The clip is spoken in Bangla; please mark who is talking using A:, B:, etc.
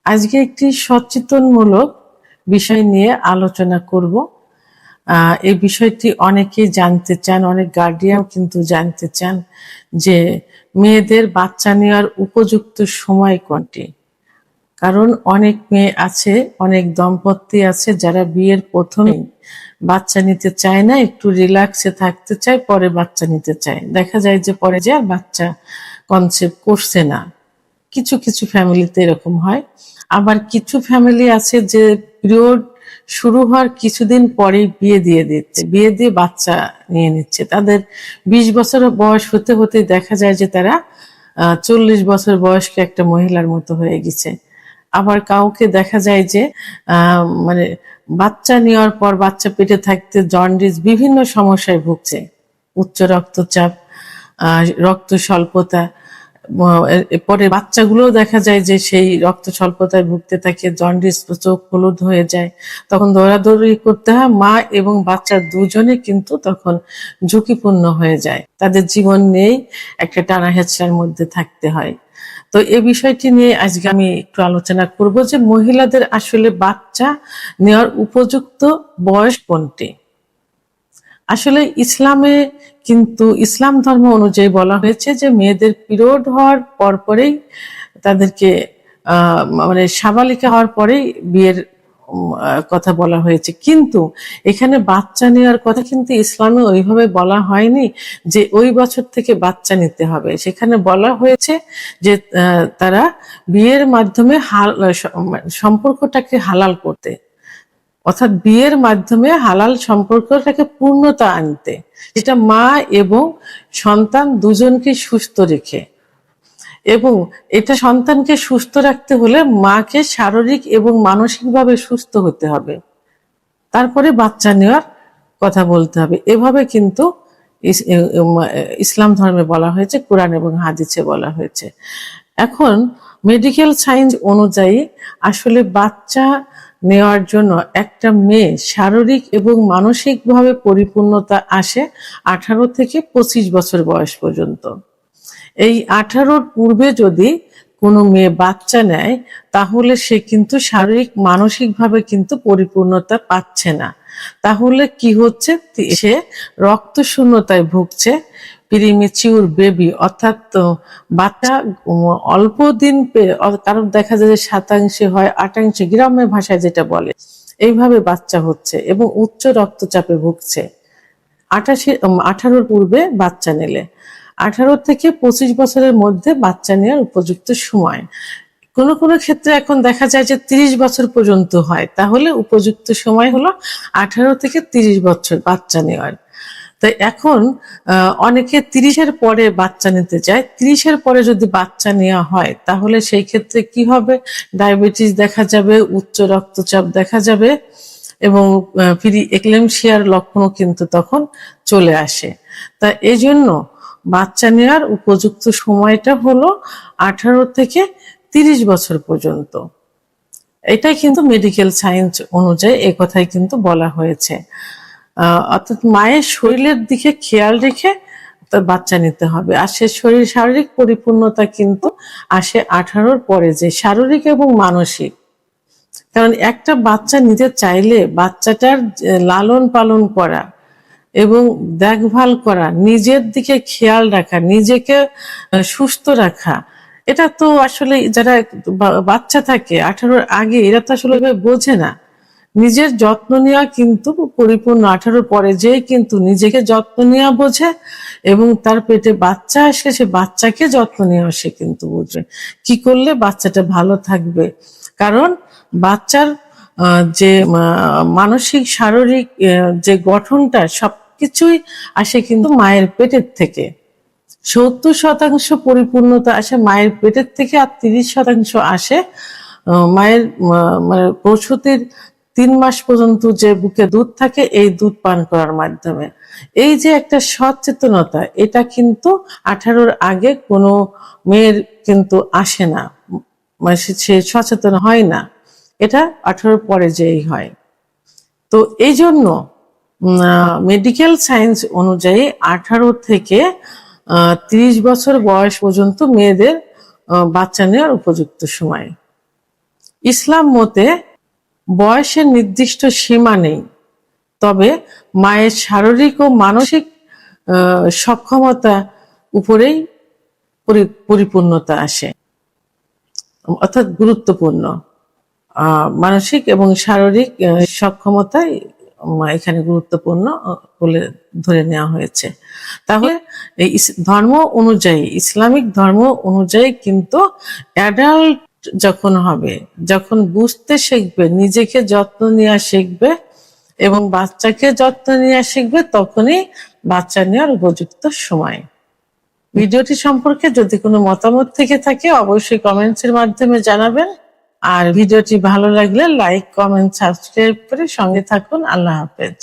A: আজকে একটি সচেতনমূলক বিষয় নিয়ে আলোচনা করব। এই বিষয়টি অনেকেই জানতে চান, অনেক গার্ডিয়ান কিন্তু জানতে চান যে মেয়েদের বাচ্চা নেওয়ার উপযুক্ত সময় কোনটি। কারণ অনেক মেয়ে আছে, অনেক দম্পতি আছে যারা বিয়ের প্রথমেই বাচ্চা নিতে চায় না, একটু রিল্যাক্সে থাকতে চায়, পরে বাচ্চা নিতে চায়। দেখা যায় যে পরে যে আর বাচ্চা কনসেপ্ট করছে না। কিছু কিছু ফ্যামিলিতে এরকম হয়। আবার কিছু ফ্যামিলি আছে যে পিরিয়ড শুরু হওয়ার কিছুদিন পরেই বিয়ে দিয়ে দিচ্ছে, বিয়ে দিয়ে বাচ্চা নিয়ে নিচ্ছে। তাদের 20 বছর বয়স হতে হতে দেখা যায় যে তারা 40 বছর বয়স্ক একটা মহিলার মতো হয়ে গেছে। আবার কাউকে দেখা যায় যে মানে বাচ্চা নেওয়ার পর বাচ্চা পেটে থাকতে জন্ডিস বিভিন্ন সমস্যায় ভুগছে, উচ্চ রক্তচাপ, রক্ত স্বল্পতা। পরে বাচ্চাগুলো দেখা যায় যে সেই রক্ত স্বল্পতায় ভুগতে থাকে, জন্ডিস, চোখ হলুদ হয়ে যায়। তখন দৌড়াদৌড়ি করতে হয়, মা এবং বাচ্চা দুজনে কিন্তু তখন ঝুঁকিপূর্ণ হয়ে যায়, তাদের জীবন নেই, একটা টানা হেঁচড়ার মধ্যে থাকতে হয়। তো এই বিষয়টি নিয়ে আজকে আমি একটু আলোচনা করব যে মহিলাদের আসলে বাচ্চা নেওয়ার উপযুক্ত বয়স কোনটি। আসলে ইসলামে কিন্তু ইসলাম ধর্ম অনুযায়ী বলা হয়েছে যে মেয়েদের পিরিয়ড হওয়ার পরপরেই তাদেরকে মানে সাবালিকা হওয়ার পরেই বিয়ের কথা বলা হয়েছে। কিন্তু এখানে বাচ্চা নেওয়ার কথা কিন্তু ইসলামে ওইভাবে বলা হয়নি যে ওই বছর থেকে বাচ্চা নিতে হবে। সেখানে বলা হয়েছে যে তারা বিয়ের মাধ্যমে সম্পর্কটাকে হালাল করতে, অর্থাৎ বিয়ের মাধ্যমে হালাল সম্পর্কটাকে পূর্ণতা আনতে, যেটা মা এবং সন্তান দুজনকে সুস্থ রেখে। এবং এটা সন্তানকে সুস্থ রাখতে হলে মাকে শারীরিক এবং মানসিকভাবে সুস্থ হতে হবে, তারপরে বাচ্চা নেওয়ার কথা বলতে হবে। এভাবে কিন্তু ইসলাম ধর্মে বলা হয়েছে, কোরআন এবং হাদিসে বলা হয়েছে। এখন মেডিকেল সায়েন্স অনুযায়ী আসলে বাচ্চা নেওয়ার জন্য একটা মেয়ে শারীরিক এবং মানসিকভাবে পরিপূর্ণতা আসে 18 থেকে 25 বছর বয়স পর্যন্ত। এই 18-র পূর্বে যদি কোনো মেয়ে বাচ্চা নেয় তাহলে সে কিন্তু শারীরিক মানসিকভাবে কিন্তু পরিপূর্ণতা পাচ্ছে না। তাহলে কি হচ্ছে, সে রক্ত শূন্যতায় ভুগছে, প্রিমেচিউর বেবি, অর্থাৎ বাচ্চা অল্প দিন কারণ দেখা যায় যে 27 হয়, 28, গ্রামের ভাষায় যেটা বলে, এইভাবে বাচ্চা হচ্ছে এবং উচ্চ রক্তচাপে ভুগছে। 18-র পূর্বে বাচ্চা নিলে 18 থেকে 25 বছরের মধ্যে বাচ্চা নেওয়ার উপযুক্ত সময়। কোনো কোনো ক্ষেত্রে এখন দেখা যায় যে 30 বছর পর্যন্ত হয়, তাহলে উপযুক্ত সময় হলো 18 থেকে 30 বছর বাচ্চা নেওয়ার। তাই এখন অনেকে 30-এর পরে বাচ্চা নিতে চায়। 30-এর পরে যদি বাচ্চা নেওয়া হয় তাহলে সেই ক্ষেত্রে কি হবে, ডায়াবেটিস দেখা যাবে, উচ্চ রক্তচাপ দেখা যাবে এবং প্রি এক্লেমশিয়ার লক্ষণও কিন্তু তখন চলে আসে। তা এই জন্য বাচ্চা নেওয়ার উপযুক্ত সময়টা হলো 18 থেকে 30 বছর পর্যন্ত। এটাই কিন্তু মেডিকেল সায়েন্স অনুযায়ী এ কথাই কিন্তু বলা হয়েছে। অর্থাৎ মায়ের শরীরের দিকে খেয়াল রেখে তার বাচ্চা নিতে হবে। আর সে শারীরিক পরিপূর্ণতা কিন্তু আসে 18-র পরে, যে শারীরিক এবং মানসিক। কারণ একটা বাচ্চা নিতে চাইলে বাচ্চাটার লালন পালন করা এবং দেখভাল করা, নিজের দিকে খেয়াল রাখা, নিজেকে সুস্থ রাখা, এটা তো আসলে যারা বাচ্চা থাকে 18-র আগে এরা তো আসলে বোঝে না। নিজের যত্ন নেওয়া কিন্তু পরিপূর্ণ 18-র পরে যে কিন্তু নিজেকে যত্ন নেওয়া বোঝে এবং তার পেটে বাচ্চা আসলে সে বাচ্চাকে যত্ন নেওয়া সে কিন্তু বুঝবে, কি করলে বাচ্চাটা ভালো থাকবে। কারণ বাচ্চার যে মানসিক শারীরিক যে গঠনটা সবকিছুই আসে কিন্তু মায়ের পেটের থেকে। 70% পরিপূর্ণতা আসে মায়ের পেটের থেকে, আর 30% আসে মায়ের মানে প্রসূতির 3 মাস পর্যন্ত যে বুকে দুধ থাকে এই দুধ পান করার মাধ্যমে। এই যে একটা সচেতনতা, এটা কিন্তু 18-র আগে কোনো মেয়ের কিন্তু আসে না, মানে সে সচেতন হয় না, এটা 18-র পরে যেই হয়। তো এই জন্য মেডিকেল সায়েন্স অনুযায়ী 18 থেকে 30 বছর বয়স পর্যন্ত মেয়েদের বাচ্চা নেওয়ার উপযুক্ত সময়। ইসলাম মতে বয়সের নির্দিষ্ট সীমা নেই, তবে মায়ের শারীরিক ও মানসিক সক্ষমতা উপরেই পরিপূর্ণতা আসে, অর্থাৎ গুরুত্বপূর্ণ। মানসিক এবং শারীরিক সক্ষমতাই এখানে গুরুত্বপূর্ণ বলে ধরে নেওয়া হয়েছে। তাহলে এই ধর্ম অনুযায়ী, ইসলামিক ধর্ম অনুযায়ী কিন্তু অ্যাডাল্ট যখন হবে, যখন বুঝতে শিখবে, নিজেকে যত্ন নেওয়া শিখবে এবং বাচ্চাকে যত্ন নেওয়া শিখবে, তখনই বাচ্চা নেওয়ার উপযুক্ত সময়। ভিডিওটি সম্পর্কে যদি কোনো মতামত থেকে থাকে অবশ্যই কমেন্টসের মাধ্যমে জানাবেন। আর ভিডিওটি ভালো লাগলে লাইক, কমেন্ট, সাবস্ক্রাইব করে সঙ্গে থাকুন। আল্লাহ হাফেজ।